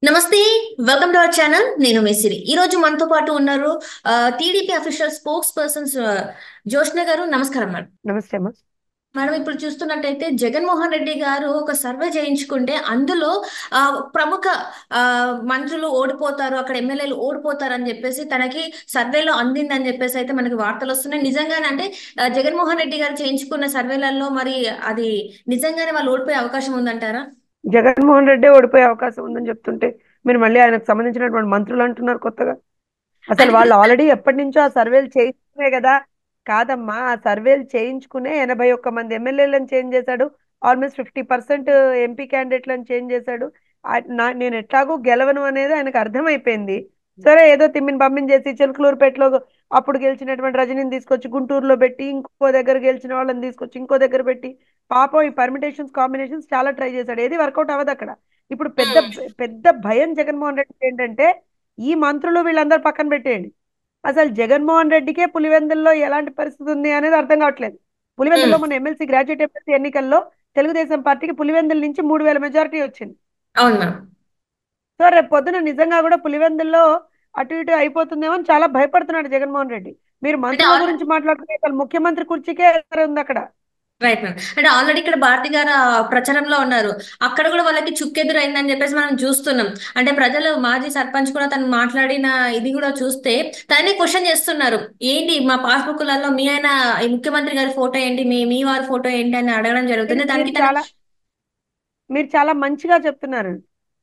నమస్తే. Welcome to our channel. నేను మేసిరి. ఈ రోజు మనతో పాటు ఉన్నారు TDP official spokes persons Joshna గారు. నమస్కారం మేడం. నమస్తే అమ్మా. మేడం, ఇప్పుడు చూస్తున్నట్టయితే జగన్మోహన్ రెడ్డి గారు ఒక సర్వే చేయించుకుంటే అందులో ఆ, ప్రముఖ ఆ, మంత్రులు ఓడిపోతారు, అక్కడ ఎమ్మెల్యేలు ఓడిపోతారు అని చెప్పేసి తనకి సర్వేలో అందిందని చెప్పేసి అయితే మనకి వార్తలు వస్తున్నాయి. నిజంగానే అంటే జగన్మోహన్ రెడ్డి గారు చేయించుకున్న సర్వేలలో మరి అది నిజంగానే వాళ్ళు ఓడిపోయే అవకాశం ఉందంటారా? జగన్మోహన్ రెడ్డి ఓడిపోయే అవకాశం ఉందని చెప్తుంటే మీరు మళ్ళీ ఆయనకు సంబంధించినటువంటి మంత్రులు అంటున్నారు కొత్తగా. అసలు అంటే ఇప్పుడు వాళ్ళు ఆల్రెడీ ఎప్పటి నుంచో ఆ సర్వేలు చేయించుకునే కదా. కాదమ్మా, ఆ సర్వేలు చేయించుకునే 81 మంది ఎమ్మెల్యేలను చేంజ్ చేశాడు. ఆల్మోస్ట్ 50% ఎంపీ క్యాండిడేట్లను చేంజ్ చేశాడు. నేను ఎట్లాగూ గెలవను అనేది ఆయనకు అర్థమైపోయింది. సరే, ఏదో తిమ్మిని బమ్మిని చేసి చిలకలూరుపేటలో అప్పుడు గెలిచినటువంటి రజనీని తీసుకొచ్చి గుంటూరులో పెట్టి, ఇంకో దగ్గర గెలిచిన వాళ్ళని తీసుకొచ్చి ఇంకో దగ్గర పెట్టి, పాపం ఈ పర్మిటేషన్స్ కాంబినేషన్స్ చాలా ట్రై చేశాడు. ఏది వర్కౌట్ అవ్వదు అక్కడ. ఇప్పుడు పెద్ద ఉమ్, పెద్ద భయం జగన్మోహన్ రెడ్డి ఏంటంటే, ఈ మంత్రులు వీళ్ళందరూ పక్కన పెట్టేయండి, అసలు జగన్మోహన్ రెడ్డికే పులివెందుల్లో ఎలాంటి పరిస్థితి ఉంది అనేది అర్థం కావట్లేదు. పులివెందుల్లో ఉమ్, మన ఎమ్మెల్సీ గ్రాడ్యుయేట్ ఎమ్మెల్సీ ఎన్నికల్లో తెలుగుదేశం పార్టీకి పులివెందుల నుంచి 3000 మెజారిటీ వచ్చింది. అవును మేడం. సో రేపు పొద్దున నిజంగా కూడా పులివెందుల్లో అటు ఇటు అయిపోతుందేమో అని చాలా భయపడుతున్నాడు జగన్మోహన్ రెడ్డి. మీరు అంటే మంత్రుల గురించి మాట్లాడుతుంటే అసలు ముఖ్యమంత్రి కుర్చీకే ఎదురు ఉంది అక్కడ. Right madam. అంటే ఆల్రెడీ ఇక్కడ భారతి గారు ప్రచారంలో ఉన్నారు. అక్కడ కూడా వాళ్ళకి చుక్కెదురైందని చెప్పేసి మనం చూస్తున్నాం. అంటే ప్రజలు మాజీ సర్పంచ్ కూడా తను మాట్లాడిన ఇది కూడా చూస్తే తనే క్వశ్చన్ చేస్తున్నారు. ఏంటి మా పాస్బుక్లలో మీ ఆయన ఈ ముఖ్యమంత్రి గారి ఫోటో ఏంటి, మీ మీ వారి ఫోటో ఏంటి అని అడగడం మీరు జరుగుతుంది. మీరు దానికి తన చాలా మీరు చాలా మంచిగా చెప్తున్నారు.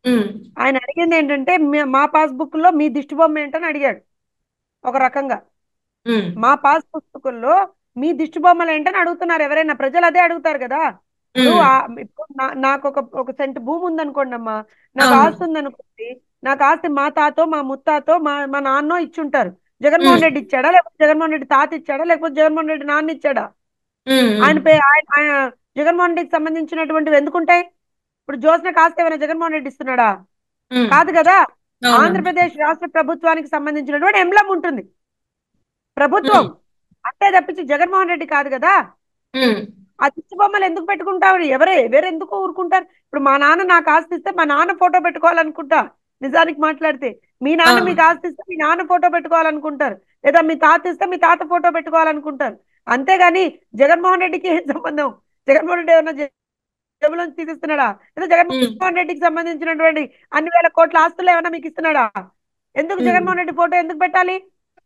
ఉమ్, ఆయన అడిగింది ఏంటంటే, మా పాస్బుక్ లో మీ దిష్టి బొమ్మ ఏంటని అడిగాడు ఒక రకంగా. ఉమ్, మా పాస్ పుస్తకంలో మీ దిష్టి బొమ్మలు ఏంటని అడుగుతున్నారు ఎవరైనా. ప్రజలు అదే అడుగుతారు కదా. ఇప్పుడు ఉమ్, ఇప్పుడు నాకు ఒక సెంటు భూమి ఉందనుకోండి అమ్మా, నాకు అవును. ఆస్తి ఉందనుకోండి. నాకు ఆస్తి మా తాతో మా ముత్తాతో మా నాన్నో ఇచ్చుంటారు. ఉమ్, జగన్మోహన్ రెడ్డి ఇచ్చాడా, లేకపోతే జగన్మోహన్ రెడ్డి తాత ఇచ్చాడా, లేకపోతే జగన్మోహన్ రెడ్డి నాన్న ఇచ్చాడా? ఉమ్, ఉమ్, ఆయన జగన్మోహన్ రెడ్డికి సంబంధించినటువంటివి ఎందుకుంటాయి? ఇప్పుడు జ్యోత్స్నకు ఆస్తి ఏమైనా జగన్మోహన్ రెడ్డి ఇస్తున్నాడా? ఉమ్, కాదు కదా. అవును మేడం. ఆంధ్రప్రదేశ్ రాష్ట్ర ప్రభుత్వానికి సంబంధించినటువంటి ఎంబ్లం ఉంటుంది, ప్రభుత్వం. ఉమ్, అంతే తప్పించి జగన్మోహన్ రెడ్డి కాదు కదా. ఉమ్, ఆ చిచ్చు బొమ్మలు ఎందుకు పెట్టుకుంటారు? ఎవరెందుకు ఊరుకుంటారు? ఇప్పుడు మా నాన్న నాకు ఆస్తి ఇస్తే మా నాన్న ఫోటో పెట్టుకోవాలనుకుంటా. నిజానికి మాట్లాడితే మీ నాన్న అవును. మీకు ఆస్తి ఇస్తే మీ నాన్న ఫోటో పెట్టుకోవాలనుకుంటారు, లేదా మీ తాత ఇస్తే మీ తాత ఫోటో పెట్టుకోవాలనుకుంటారు. అంతేగాని జగన్మోహన్ రెడ్డికి ఏం సంబంధం? జగన్మోహన్ రెడ్డి ఏమన్నా జేబులోంచి తీసిస్తున్నాడా? లేదా ఉమ్, జగన్మోహన్ రెడ్డికి సంబంధించినటువంటి అన్ని వేల కోట్ల ఆస్తులు ఏమైనా మీకు ఇస్తున్నాడా? ఎందుకు ఉమ్, జగన్మోహన్ రెడ్డి ఫోటో ఎందుకు పెట్టాలి?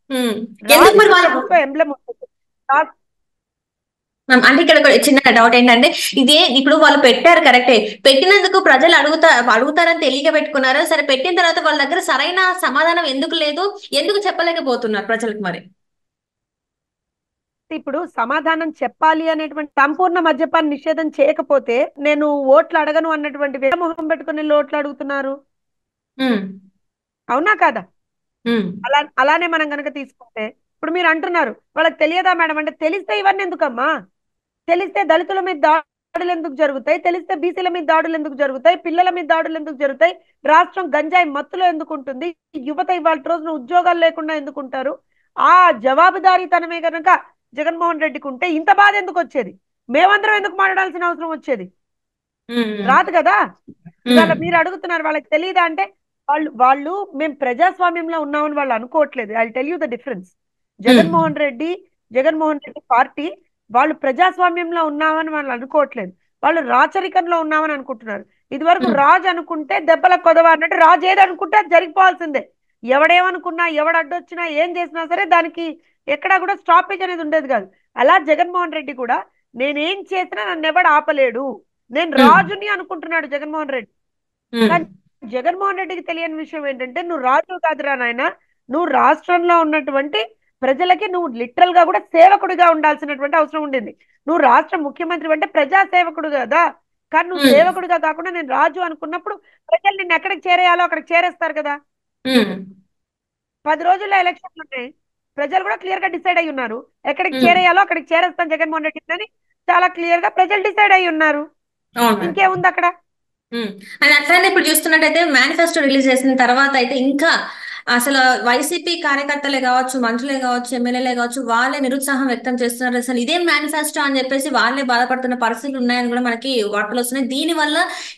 ఉమ్. ఎందుకు మరి రాష్ట్ర వాళ్ళు ప్రభుత్వ ఎంబ్లం ఉంటుంది. అంటే ఇక్కడ ఒక చిన్న డౌట్ ఏంటంటే, ఇదే ఇప్పుడు వాళ్ళు పెట్టారు కరెక్టే. పెట్టినందుకు ప్రజలు అడుగుతారని తెలియక పెట్టుకున్నారా? సరే, పెట్టిన తర్వాత వాళ్ళ దగ్గర సరైన సమాధానం ఎందుకు లేదు, ఎందుకు చెప్పలేకపోతున్నారు ప్రజలకు మరి? ఇప్పుడు సమాధానం చెప్పాలి అనేటువంటి సంపూర్ణ మద్యపాన నిషేధం చేయకపోతే నేను ఓట్లు అడగను అన్నటువంటి మొహం పెట్టుకుని వీళ్ళు ఓట్లు అడుగుతున్నారు. ఉమ్, అవునా కాదా? ఉమ్, అలానే మనం కనుక తీసుకుంటే, ఇప్పుడు మీరు అంటున్నారు వాళ్ళకి తెలియదా మేడం అంటే, తెలిస్తే ఇవన్నీ ఎందుకమ్మా? తెలిస్తే దళితుల మీద దాడులు ఎందుకు జరుగుతాయి? తెలిస్తే బీసీల మీద దాడులు ఎందుకు జరుగుతాయి? పిల్లల మీద దాడులు ఎందుకు జరుగుతాయి? రాష్ట్రం గంజాయి మత్తులో ఎందుకు ఉంటుంది? యువత ఇవాళ రోజున ఉద్యోగాలు లేకుండా ఎందుకు ఉంటారు? ఆ జవాబుదారీతనమే కనుక జగన్మోహన్ రెడ్డికి ఉంటే ఇంత బాధ ఎందుకు వచ్చేది? మేమందరం ఎందుకు మాట్లాడాల్సిన అవసరం వచ్చేది? ఉమ్, రాదు కదా. ఉమ్, ఇవాళ మీరు అడుగుతున్నారు వాళ్ళకి తెలియదా అంటే, వాళ్ళు వాళ్ళు మేము ప్రజాస్వామ్యంలో ఉన్నామని వాళ్ళు అనుకోవట్లేదు. I tell you the difference. Um, Jaganmohan Reddy Jaganmohan Reddy party వాళ్ళు ప్రజాస్వామ్యంలో ఉన్నామని వాళ్ళు అనుకోవట్లేదు. వాళ్ళు రాచరికంలో ఉన్నామని అనుకుంటున్నారు. ఇదివరకు ఉమ్, రాజు అనుకుంటే దెబ్బల కొదవ అన్నట్టు, రాజు ఏది అనుకుంటే అది జరిగిపోవాల్సిందే. ఎవడేమనుకున్నా, ఎవడు అడ్డొచ్చినా, ఏం చేసినా సరే దానికి ఎక్కడా కూడా స్టాపేజ్ అనేది ఉండేది కాదు. అలా జగన్మోహన్ రెడ్డి కూడా నేనేం చేసినా నన్ను ఎవడు ఆపలేడు, నేను ఉమ్, రాజుని అనుకుంటున్నాడు జగన్మోహన్ రెడ్డి. ఉమ్, కానీ జగన్మోహన్ రెడ్డికి తెలియని విషయం ఏంటంటే, నువ్వు రాజు కాదురా నాయన, నువ్వు రాష్ట్రంలో ఉన్నటువంటి ప్రజలకి నువ్వు లిటరల్ గా కూడా సేవకుడిగా ఉండాల్సినటువంటి అవసరం ఉండింది. నువ్వు రాష్ట్ర ముఖ్యమంత్రి అంటే ప్రజా సేవకుడు కదా. కానీ నువ్వు ఉమ్, సేవకుడిగా కాకుండా నేను రాజు అనుకున్నప్పుడు ప్రజలు నిన్ను ఎక్కడికి చేరేయాలో అక్కడికి చేరేస్తారు కదా. ఉమ్, 10 రోజుల్లో ఎలక్షన్లు ఉన్నాయి. ప్రజలు కూడా క్లియర్ గా డిసైడ్ అయి ఉన్నారు, ఎక్కడికి ఉమ్, చేరేయాలో అక్కడికి చేరేస్తాం జగన్మోహన్ రెడ్డి అని. చాలా క్లియర్ గా ప్రజలు డిసైడ్ అయి ఉన్నారు. అవును మేడం. ఇంకేముంది అక్కడ? ఉమ్. అండ్ అట్లానే ఇప్పుడు చూస్తున్నట్టయితే మేనిఫెస్టో రిలీజ్ చేసిన తర్వాత అయితే ఇంకా అసలు వైసీపీ కార్యకర్తలే కావచ్చు, మంత్రులే కావచ్చు, ఎమ్మెల్యేలే కావచ్చు, వాళ్ళే నిరుత్సాహం వ్యక్తం చేస్తున్నారు. అసలు ఇదేం మేనిఫెస్టో అని చెప్పేసి వాళ్ళే బాధపడుతున్న పరిస్థితులు ఉన్నాయని కూడా మనకి వార్తలు వస్తున్నాయి. దీని వల్ల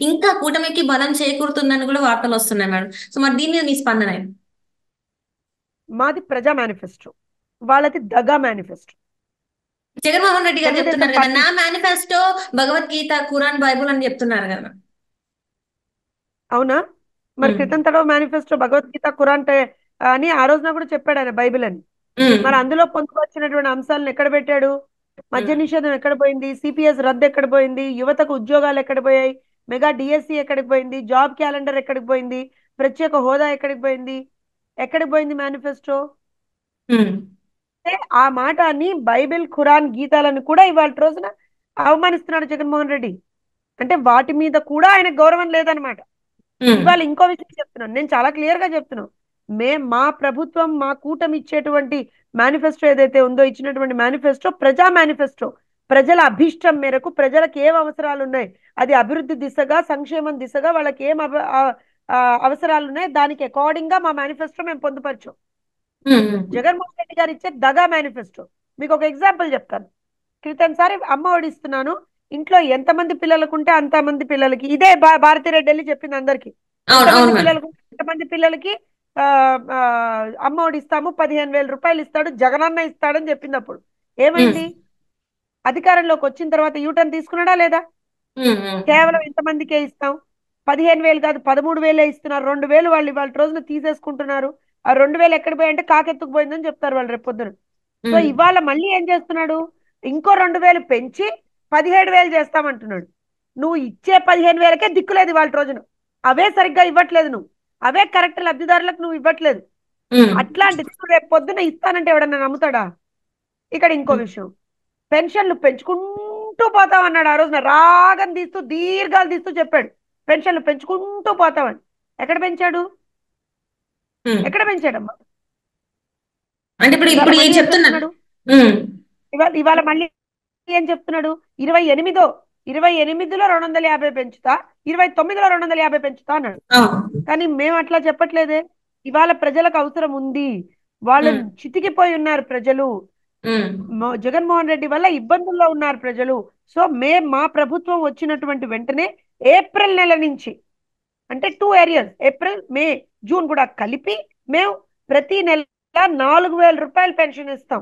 ఇంకా కూటమికి బలం చేకూరుతుందని కూడా వార్తలు వస్తున్నాయి మేడం. సో మరి దీని మీద మీ స్పందన ఏంటి? మాది ప్రజా మేనిఫెస్టో, వాళ్ళది దగా మేనిఫెస్టో. జగన్మోహన్ రెడ్డి గారు తెలుగుదేశం చెప్తున్నారు కదా, పార్టీ. నా మేనిఫెస్టో భగవద్గీత, ఖురాన్, బైబుల్ అని చెప్తున్నారు కదా. అవునా? మరి ఉమ్, క్రితం తడవ మేనిఫెస్టో భగవద్గీత ఖురాన్ అని ఆ రోజున కూడా చెప్పాడు ఆయన, బైబిల్ అని. ఉమ్, మరి అందులో పొందుపరిచినటువంటి అంశాలను ఎక్కడ పెట్టాడు? మద్య ఉమ్, నిషేధం ఎక్కడ పోయింది? సిపిఎస్ రద్దు ఎక్కడ పోయింది? యువతకు ఉద్యోగాలు ఎక్కడ పోయాయి? మెగా డిఎస్సి ఎక్కడికి పోయింది? జాబ్ క్యాలెండర్ ఎక్కడికి పోయింది? ప్రత్యేక హోదా ఎక్కడికి పోయింది? ఎక్కడికి పోయింది మేనిఫెస్టో? ఉమ్, అంటే ఆ మాట అని బైబిల్, ఖురాన్, గీతాలను కూడా ఇవాళ రోజున అవమానిస్తున్నాడు జగన్మోహన్ రెడ్డి. అంటే వాటి మీద కూడా ఆయన గౌరవం లేదనమాట. ఉమ్, ఇవాళ ఇంకో విషయం చెప్తున్నాను, నేను చాలా క్లియర్ గా చెప్తున్నాను. మా ప్రభుత్వం, మా కూటమి ఇచ్చేటువంటి మేనిఫెస్టో ఏదైతే ఉందో, ఇచ్చినటువంటి మేనిఫెస్టో ప్రజా మేనిఫెస్టో. ప్రజల అభిష్టం మేరకు ప్రజలకు ఏం అవసరాలు ఉన్నాయి, అది అభివృద్ధి దిశగా, సంక్షేమం దిశగా వాళ్ళకి ఏం అవసరాలు ఉన్నాయి, దానికి అకార్డింగ్ గా మా మేనిఫెస్టో మేము పొందుపరిచాం. ఉమ్, ఉమ్, జగన్మోహన్ రెడ్డి గారు ఇచ్చే దగా మేనిఫెస్టో. మీకు ఒక ఎగ్జాంపుల్ చెప్తాను. క్రితంసారి అమ్మ ఒడి ఇస్తున్నాను, ఇంట్లో ఎంతమంది పిల్లలకు ఉంటే అంతమంది పిల్లలకి, ఇదే భారతిరెడ్డి వెళ్ళి చెప్పింది అందరికి. అవును ఎంతమంది అవును మేడం. పిల్లలకు ఉంటే అంతమంది పిల్లలకి ఆ, ఆ, అమ్మ ఒడి ఇస్తాము, 15,000 రూపాయలు ఇస్తాడు జగనన్న ఇస్తాడని చెప్పింది. అప్పుడు ఉమ్, ఏమైంది? అధికారంలోకి వచ్చిన తర్వాత యూటర్న్ తీసుకున్నాడా లేదా? ఉమ్, ఉమ్, కేవలం ఇంతమందికే ఇస్తాం, 15,000 కాదు 13,000 ఇస్తున్నారు. 2,000 వాళ్ళు ఇవాళ రోజున తీసేసుకుంటున్నారు. ఆ 2,000 ఎక్కడ పోయంటే కాకెత్తుకుపోయిందని చెప్తారు వాళ్ళు రేపు పొద్దున. సో ఉమ్, ఇవాళ మళ్ళీ ఏం చేస్తున్నాడు? ఇంకో 2,000 పెంచి 17,000 చేస్తామంటున్నాడు. నువ్వు ఇచ్చే 15,000కే దిక్కులేదు ఇవాళ రోజున. అవే సరిగ్గా ఇవ్వట్లేదు నువ్వు, అవే కరెక్ట్ లబ్ధిదారులకు నువ్వు ఇవ్వట్లేదు. ఉమ్, అట్లాంటిది నువ్వు రేపు పొద్దున ఇస్తానంటే ఎవడన్నా నమ్ముతాడా? ఇక్కడ ఇంకో ఉమ్, విషయం, పెన్షన్లు పెంచుకుంటూ పోతామన్నాడు ఆ రోజున, రాగం తీస్తూ దీర్ఘాలు తీస్తూ చెప్పాడు పెన్షన్లు పెంచుకుంటూ పోతామని. ఎక్కడ పెంచాడు? ఉమ్. ఎక్కడ పెంచాడమ్మా? అంటే ఇప్పుడు ఇవాళ ఇప్పుడు ఏం మళ్ళీ ఏం చెప్తున్నారు? చెప్తున్నాడు? ఉమ్, ఇవాళ మళ్ళీ ఏం చెప్తున్నాడు? 28లో 250 పెంచుతా, 29లో 250 పెంచుతా అన్నాడు. అవును. కానీ మేము అట్లా చెప్పట్లేదే. ఇవాళ ప్రజలకు అవసరం ఉంది, వాళ్ళు ఉమ్, చితికిపోయి ఉన్నారు ప్రజలు. ఉమ్, జగన్మోహన్ రెడ్డి వల్ల ఇబ్బందుల్లో ఉన్నారు ప్రజలు. సో మా ప్రభుత్వం వచ్చినటువంటి వెంటనే ఏప్రిల్ నెల నుంచి, అంటే 2 ఏరియాస్, ఏప్రిల్, మే, జూన్ కూడా కలిపి మేము ప్రతి నెల 4,000 రూపాయలు పెన్షన్ ఇస్తాం.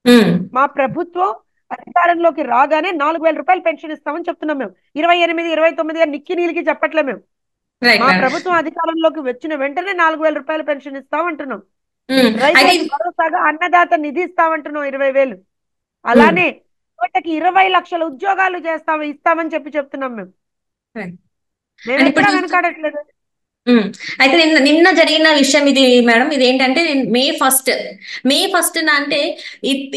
ఉమ్. మా ప్రభుత్వం అధికారంలోకి రాగానే 4,000 రూపాయలు పెన్షన్ ఇస్తామని చెప్తున్నాం మేము. 28, 29 అని నిక్కి నీలికి చెప్పట్లే మేము. రైట్ మా మేడం. ప్రభుత్వం అధికారంలోకి వచ్చిన వెంటనే 4,000 రూపాయలు పెన్షన్ ఇస్తామంటున్నాం. ఉమ్, అయితే రైతులకు భరోసాగా అన్నదాత నిధి ఇస్తామంటున్నాం 20,000. అలానే యువతకి 20 లక్షల ఉద్యోగాలు ఇస్తామని చెప్తున్నాం మేము. మేము అంటే ఇప్పుడు ఎక్కడా చూస్తే వెనకాడట్లేదు. ఉమ్. అయితే నిన్న నిన్న జరిగిన విషయం ఇది మేడం. ఇది ఏంటంటే మే ఫస్ట్ అంటే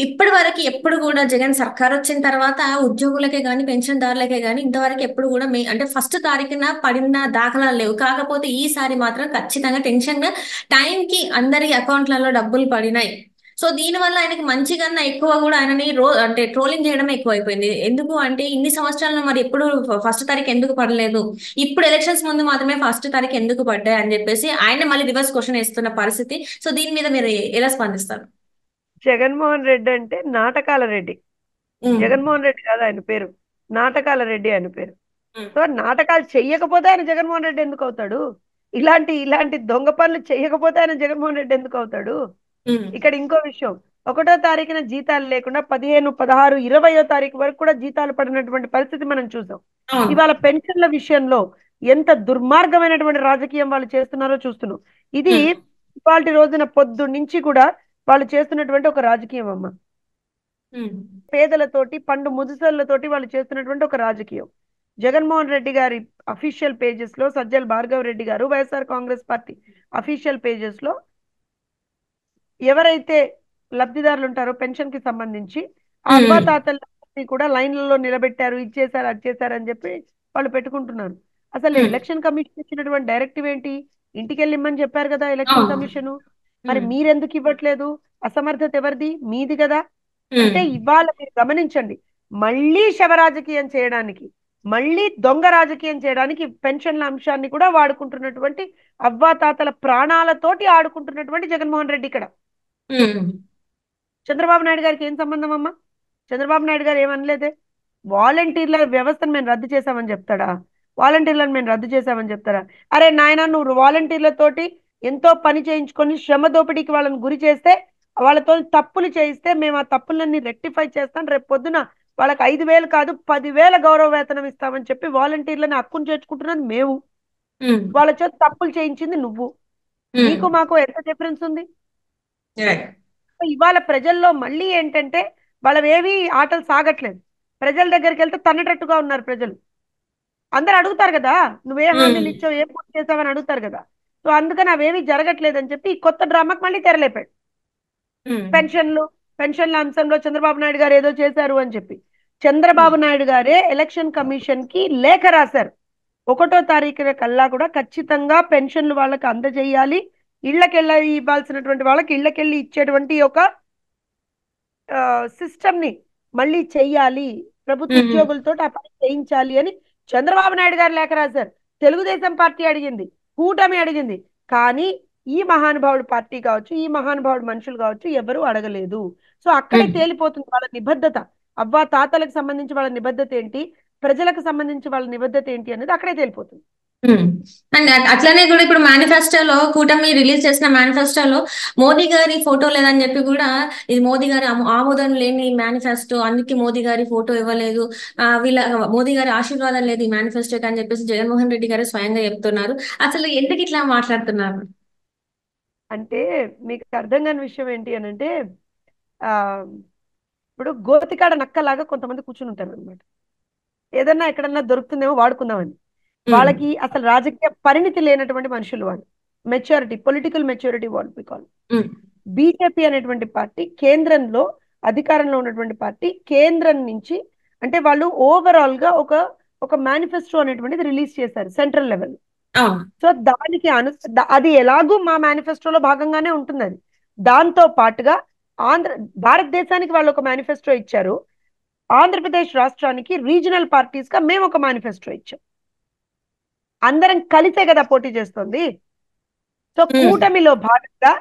ఇప్పటి వరకు ఎప్పుడు కూడా జగన్ సర్కార్ వచ్చిన తర్వాత ఉద్యోగులకే కానీ పెన్షన్దారులకే కానీ ఇంతవరకు ఎప్పుడు కూడా అంటే ఫస్ట్ తారీఖున పడిన దాఖలాలు లేవు. కాకపోతే ఈసారి మాత్రం ఖచ్చితంగా టెన్షన్ గా టైంకి అందరి అకౌంట్లలో డబ్బులు పడినాయి. సో దీని వల్ల ఆయనకి మంచి కన్నా ఎక్కువ కూడా ఆయనని అంటే ట్రోలింగ్ చేయడమే ఎక్కువ అయిపోయింది. ఎందుకు అంటే ఇన్ని సంవత్సరాల్లో మరి ఎప్పుడు ఫస్ట్ తారీఖు ఎందుకు పడలేదు, ఇప్పుడు ఎలక్షన్స్ ముందు మాత్రమే ఫస్ట్ తారీఖు ఎందుకు పడ్డాయి అని చెప్పేసి ఆయన మళ్ళీ రివర్స్ క్వశ్చన్ వేస్తున్న పరిస్థితి. సో దీని మీద మీరు ఎలా స్పందిస్తారు? జగన్మోహన్ రెడ్డి అంటే నాటకాల రెడ్డి. ఉమ్, జగన్మోహన్ రెడ్డి కాదు ఆయన పేరు, నాటకాల రెడ్డి ఆయన పేరు. ఉమ్, సో నాటకాలు చెయ్యకపోతే ఆయన జగన్మోహన్ రెడ్డి ఎందుకు అవుతాడు? ఇలాంటి ఇలాంటి దొంగ పనులు చెయ్యకపోతే ఆయన జగన్మోహన్ రెడ్డి ఎందుకు అవుతాడు? ఉమ్, ఇక్కడ ఇంకో విషయం, 1వ తారీఖున జీతాలు లేకుండా 15, 16, 20వ తారీఖు వరకు కూడా జీతాలు పడినటువంటి పరిస్థితి మనం చూసాం. అవును. ఇవాళ పెన్షన్ల విషయంలో ఎంత దుర్మార్గమైనటువంటి రాజకీయం వాళ్ళు చేస్తున్నారో చూస్తున్నాం. ఇది ఉమ్, ఇవాళ రోజున పొద్దు నుంచి కూడా వాళ్ళు చేస్తున్నటువంటి ఒక రాజకీయం అమ్మ. ఉమ్, పేదలతోటి, పండు ముదుసళ్ళతోటి వాళ్ళు చేస్తున్నటువంటి ఒక రాజకీయం. జగన్మోహన్ రెడ్డి గారి అఫీషియల్ పేజెస్ లో, సజ్జల భార్గవ రెడ్డి గారు YSR Congress party official pages లో ఎవరైతే లబ్ధిదారులు ఉంటారో పెన్షన్ కి సంబంధించి, ఆ ఉమ్, అవ్వాతాతల్ని కూడా లైన్లలో నిలబెట్టారు, ఇచ్చేసారు, అది చేశారు అని చెప్పి వాళ్ళు పెట్టుకుంటున్నారు. అసలు ఉమ్, ఎలక్షన్ కమిషన్ ఇచ్చినటువంటి డైరెక్టివ్ ఏంటి? ఇంటికి వెళ్ళిమ్మని చెప్పారు కదా ఎలక్షన్ అవును. కమిషన్. మరి ఉమ్, మీరెందుకు ఇవ్వట్లేదు? అసమర్థత ఎవరిది? మీది కదా. ఉమ్, అంటే ఇవాళ మీరు గమనించండి, మళ్ళీ శవ రాజకీయం చేయడానికి, మళ్ళీ దొంగ రాజకీయం చేయడానికి పెన్షన్ల అంశాన్ని కూడా వాడుకుంటున్నటువంటి అవ్వాతాతల ప్రాణాలతోటి ఆడుకుంటున్నటువంటి జగన్మోహన్ రెడ్డి ఇక్కడ. ఉమ్, చంద్రబాబు నాయుడు గారికి ఏం సంబంధం అమ్మా? చంద్రబాబు నాయుడు గారు ఏమనలేదే. వాలంటీర్ల వ్యవస్థను మేము రద్దు చేశామని చెప్తాడా? వాలంటీర్లను మేము రద్దు చేశామని చెప్తారా? అరే నాయన, నువ్వు వాలంటీర్లతోటి ఎంతో పని చేయించుకొని శ్రమ దోపిడీకి వాళ్ళని గురి చేస్తే, వాళ్ళతో తప్పులు చేయిస్తే మేము ఆ తప్పులన్నీ రెక్టిఫై చేస్తాం, రేపు పొద్దున వాళ్ళకి 5,000 కాదు 10,000 గౌరవ వేతనం ఇస్తామని చెప్పి వాలంటీర్లని హక్కును చేర్చుకుంటున్నది మేము. ఉమ్, వాళ్ళ చేత తప్పులు చేయించింది నువ్వు. ఉమ్, నీకు మాకు ఎంత డిఫరెన్స్ ఉంది? రైట్. ఇవాళ ప్రజల్లో మళ్ళీ ఏంటంటే వాళ్ళవేవి ఆటలు సాగట్లేదు. ప్రజల దగ్గరికి వెళ్తే తన్నటట్టుగా ఉన్నారు ప్రజలు. అందరు అడుగుతారు కదా, నువ్వే ఉమ్, హామీలు ఇచ్చావు, ఏం పూర్తి చేసావని అడుగుతారు కదా. సో అందుకని అవేవి జరగట్లేదని చెప్పి ఈ కొత్త డ్రామాకి మళ్ళీ తెరలేపాడు. ఉమ్, పెన్షన్లు పెన్షన్ల అంశంలో చంద్రబాబు నాయుడు గారు ఏదో చేశారు అని చెప్పి చంద్రబాబు నాయుడు గారే ఎలక్షన్ కమిషన్ కి లేఖ రాశారు. 1వ తారీఖున కల్లా కూడా ఖచ్చితంగా పెన్షన్లు వాళ్ళకి అందజేయాలి, ఇళ్ళకెళ్ళి ఇవ్వాల్సినటువంటి వాళ్ళకి ఇళ్ళకెళ్ళి ఇచ్చేటువంటి ఒక సిస్టమ్ ని మళ్ళీ చెయ్యాలి, ప్రభుత్వ ఉమ్, ఉద్యోగులతో ఆ పని చేయించాలి అని చంద్రబాబు నాయుడు గారు లేఖ రాశారు. తెలుగుదేశం పార్టీ అడిగింది, కూటమి అడిగింది, కానీ ఈ మహానుభావుడు పార్టీ కావచ్చు, ఈ మహానుభావుడు మనుషులు కావచ్చు, ఎవరు అడగలేదు. సో అక్కడే ఉమ్. తేలిపోతుంది వాళ్ళ నిబద్ధత. అవ్వా తాతలకు సంబంధించి వాళ్ళ నిబద్ధత ఏంటి, ప్రజలకు సంబంధించి వాళ్ళ నిబద్ధత ఏంటి అనేది అక్కడే తేలిపోతుంది. అండ్ అట్లనే కూడా ఇప్పుడు మేనిఫెస్టోలో కూటమి రిలీజ్ చేసిన మేనిఫెస్టోలో మోదీ గారి ఫోటో లేదని చెప్పి కూడా, ఇది మోదీ గారి ఆమోదం లేని మేనిఫెస్టో, అందుకే మోదీ గారి ఫోటో ఇవ్వలేదు, వీళ్ళ మోదీ గారి ఆశీర్వాదం లేదు ఈ మేనిఫెస్టోకి అని చెప్పేసి జగన్మోహన్ రెడ్డి గారు స్వయంగా చెప్తున్నారు. అసలు ఎందుకు ఇట్లా మాట్లాడుతున్నారు? అంటే మీకు అర్థం కాని విషయం ఏంటి అని అంటే, ఆ ఇప్పుడు గోతికాడ నక్కలాగా కొంతమంది కూర్చుని ఉంటారు అనమాట. ఏదన్నా ఎక్కడన్నా దొరుకుతుందేమో వాడుకుందామని. ఉమ్, వాళ్ళకి అసలు రాజకీయ పరిణితి లేనటువంటి మనుషులు వాళ్ళు. మెచ్యూరిటీ, పొలిటికల్ మెచ్యూరిటీ వాళ్ళు బికాల్. ఉమ్, బీజేపీ అనేటువంటి పార్టీ కేంద్రంలో అధికారంలో ఉన్నటువంటి పార్టీ, కేంద్రం నుంచి అంటే వాళ్ళు ఓవరాల్ గా ఒక ఒక మేనిఫెస్టో అనేటువంటిది రిలీజ్ చేశారు సెంట్రల్ లెవెల్. అవును. సో దానికి అది ఎలాగూ మా మేనిఫెస్టోలో భాగంగానే ఉంటుంది అది. దాంతో పాటుగా ఆంధ్ర భారతదేశానికి వాళ్ళు ఒక మేనిఫెస్టో ఇచ్చారు, ఆంధ్రప్రదేశ్ రాష్ట్రానికి రీజనల్ పార్టీస్ గా మేము ఒక మేనిఫెస్టో ఇచ్చాం. అందరం కలిసే కదా పోటీ చేస్తుంది. సో ఉమ్, కూటమిలో భాగంగా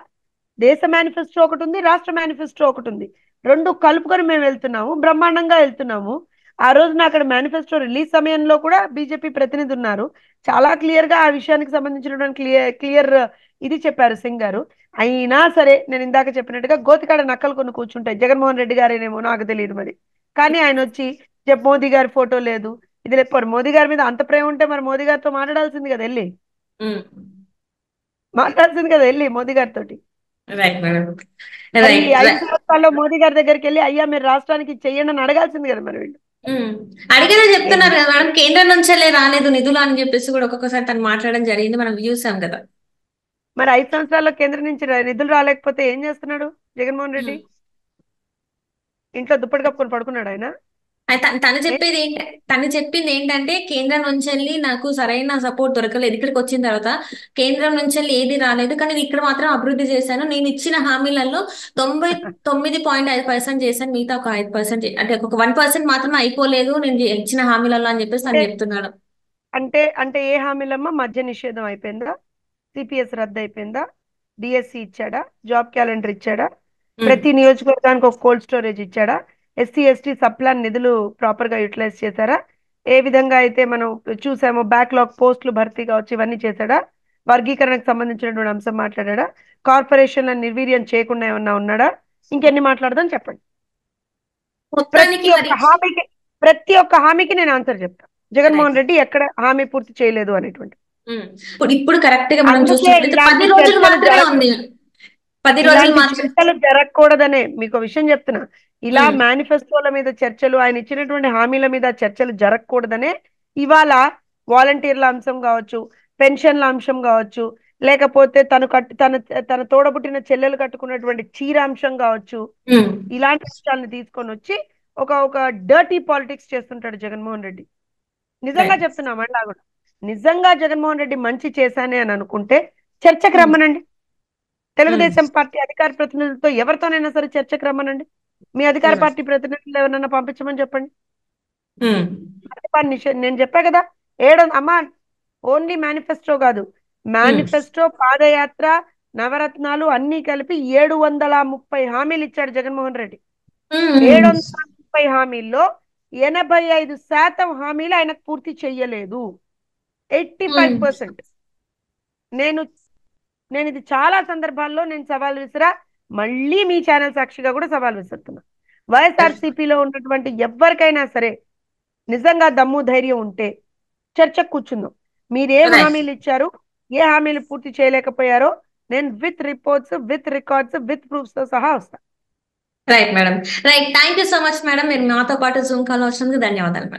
దేశ మేనిఫెస్టో ఒకటి ఉంది, రాష్ట్ర మేనిఫెస్టో ఒకటి ఉంది. రెండు కలుపుకొని మేము వెళ్తున్నాము, బ్రహ్మాండంగా వెళ్తున్నాము. ఆ రోజున అక్కడ మేనిఫెస్టో రిలీజ్ సమయంలో కూడా బీజేపీ ప్రతినిధి ఉన్నారు. చాలా క్లియర్ గా ఆ విషయానికి సంబంధించినటువంటి క్లియర్ క్లియర్ ఇది చెప్పారు సింగ్ గారు. అయినా సరే నేను ఇందాక చెప్పినట్టుగా గోతికాడ నక్కలు కొన్ని కూర్చుంటాయి. జగన్మోహన్ రెడ్డి గారేనేమో నాకు తెలియదు మరి. కానీ ఆయన వచ్చి మోదీ గారి ఫోటో లేదు, ఇది లేదు. మోదీ గారి మీద అంత ప్రేమ ఉంటే మరి మోదీ గారితో మాట్లాడాల్సింది కదా, వెళ్ళి ఉమ్. మాట్లాడాల్సింది కదా వెళ్ళి మోదీ గారితో. Right madam. మరి ఈ రైట్. 5 సంవత్సరాల్లో మోదీ గారి దగ్గరికి వెళ్ళి అయ్యా మీరు రాష్ట్రానికి చెయ్యండి అని అడగాల్సింది కదా మరి వీళ్ళు. అడిగేదే చెప్తున్నారు ఏం- కదా మేడం, కేంద్రం నుంచే రాలేదు నిధులు అని చెప్పేసి కూడా ఒక్కొక్కసారి తను మాట్లాడడం జరిగింది, మనం చూసాం కదా. మరి 5 సంవత్సరాల్లో కేంద్రం నుంచి నిధులు రాలేకపోతే ఏం చేస్తున్నాడు జగన్మోహన్ రెడ్డి? ఉమ్. ఇంట్లో దుప్పటి కప్పుకొని పడుకున్నాడు ఆయన? తను ఏ? చెప్పేది తను చెప్పింది ఏంటంటే, కేంద్రం నుంచి వెళ్ళి నాకు సరైన సపోర్ట్ దొరకలేదు, ఇక్కడికి వచ్చిన తర్వాత కేంద్రం నుంచి వెళ్ళి ఏది రాలేదు, కానీ నేను ఇక్కడ మాత్రం అభివృద్ధి చేశాను, నేను ఇచ్చిన హామీలలో 99.5% చేశాను, మిగతా ఒక 5% అంటే ఒక 1% మాత్రమే అయిపోలేదు నేను ఇచ్చిన హామీలలో అని చెప్పేసి తను అంటే చెప్తున్నాడు. అంటే అంటే ఏ హామీలమ్మా? మద్య నిషేధం అయిపోయిందా? సిపిఎస్ రద్దు అయిపోయిందా? డిఎస్సి ఇచ్చాడా? జాబ్ క్యాలెండర్ ఇచ్చాడా? ఉమ్, ప్రతి నియోజకవర్గానికి ఒక కోల్డ్ స్టోరేజ్ ఇచ్చాడా? ఎస్సీ ఎస్టీ సప్లాన్ నిధులు ప్రాపర్ గా యూటిలైజ్ చేశారా? ఏ విధంగా అయితే మనం చూసామో బ్యాక్లాగ్ పోస్టులు భర్తీ కావచ్చు, ఇవన్నీ చేశాడా? వర్గీకరణకు సంబంధించినటువంటి అంశం మాట్లాడా? కార్పొరేషన్లను నిర్వీర్యం చేయకుండా ఏమన్నా ఉన్నాడా? ఇంకెన్ని మాట్లాడదాం చెప్పండి. మొత్తానికి ప్రతి మరి. ఒక్క హామీకి ప్రతి ఒక్క హామీకి నేను ఆన్సర్ చెప్తాను. జగన్మోహన్ రెడ్డి ఎక్కడ హామీ పూర్తి చేయలేదు అనేటువంటి. ఇప్పుడు ఇప్పుడు కరెక్ట్ గా మనం అందుకే చూసినట్లయితే ఇలాంటి 10 రోజులు చర్చలు మాత్రమే ఉంది. 10 రోజులు ఇలాంటి మాత్రం. చర్చలు జరగకూడదనే మీకు ఒక విషయం చెప్తున్నా. ఇలా ఉమ్, మేనిఫెస్టోల మీద చర్చలు, ఆయన ఇచ్చినటువంటి హామీల మీద చర్చలు జరగకూడదనే ఇవాళ వాలంటీర్ల అంశం కావచ్చు, పెన్షన్ల అంశం కావచ్చు, లేకపోతే తను కట్టు తన తన తోడబుట్టిన చెల్లెలు కట్టుకున్నటువంటి చీర అంశం కావచ్చు, ఉమ్, ఇలాంటి అంశాలను తీసుకొని వచ్చి ఒక ఒక డర్టీ పాలిటిక్స్ చేస్తుంటాడు జగన్మోహన్ రెడ్డి. నిజంగా రైట్. చెప్తున్నా మళ్ళా కూడా, నిజంగా జగన్మోహన్ రెడ్డి మంచి చేశానే అని అనుకుంటే చర్చకు ఉమ్, రమ్మనండి. ఉమ్, తెలుగుదేశం పార్టీ అధికార ప్రతినిధులతో ఎవరితోనైనా సరే చర్చకు రమ్మనండి. మీ అధికార ఉమ్. పార్టీ ప్రతినిధులు ఎవరైనా పంపించమని చెప్పండి. ఉమ్, మద్యపాన నిషేధం నేను చెప్పా కదా. అమ్మా, ఓన్లీ మేనిఫెస్టో కాదు, ఉమ్, మేనిఫెస్టో, పాదయాత్ర, నవరత్నాలు అన్ని కలిపి 730 హామీలు ఇచ్చాడు జగన్మోహన్ రెడ్డి. ఉమ్, ఉమ్. 730 హామీల్లో 85% హామీలు ఆయనకు పూర్తి చెయ్యలేదు. 85%. నేను నేను ఇది చాలా సందర్భాల్లో నేను సవాల్ విసిరా, మళ్ళీ మీ ఛానల్ సాక్షిగా కూడా సవాల్ విసురుతున్నా. వైఎస్ఆర్సీపీలో ఉన్నటువంటి ఎవరికైనా సరే నిజంగా దమ్ము ధైర్యం ఉంటే చర్చకు కూర్చుందాం. మీరేం రైట్. హామీలు ఇచ్చారు, ఏ హామీలు పూర్తి చేయలేకపోయారో నేను with reports, with records, with proofs తో సహా వస్తాను. Right madam. Right, thank you so much madam. మీరు మాతో పాటు జూమ్ కాల్ వచ్చినందుకు ధన్యవాదాలు మేడం.